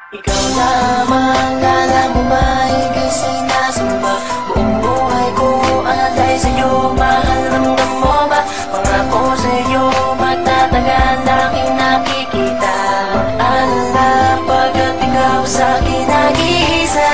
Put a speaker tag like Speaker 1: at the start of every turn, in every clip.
Speaker 1: Ikaw lamang, alam mo ba, ika'y sinasamba. Buong buhay ko alay sa'yo, mahal ramdam mo ba? Pangako sa'yo, magtatagal aking nakikita. Mag-alala, pagkat ikaw sa'kin nag-iisa.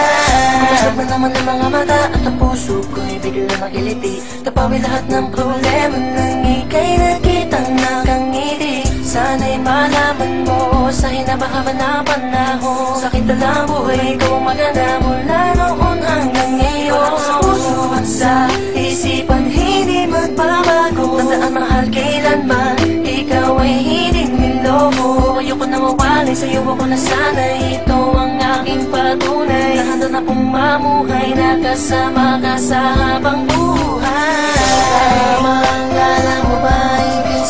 Speaker 1: Masarap na naman ang mga mata at ang puso ko'y biglang makiliti. Tapawi lahat ng problema nang ika'y nakitang nakangiti. Sana'y malaman mo sa hinabahaba na panahon, sakit na lang buhay ko maganda mula noon hanggang ngayon. Sa puso at sa isipan hindi magbabago. Tandaan mahal kailanman, ikaw ay hindi niloko. Ayoko na mawalay sa'yo, ako na sana ito ang aking patunay. Nahanda na kong mamuhay na kasama ka sa habang buhay. Ikaw lamang, alam mo ba, ika'y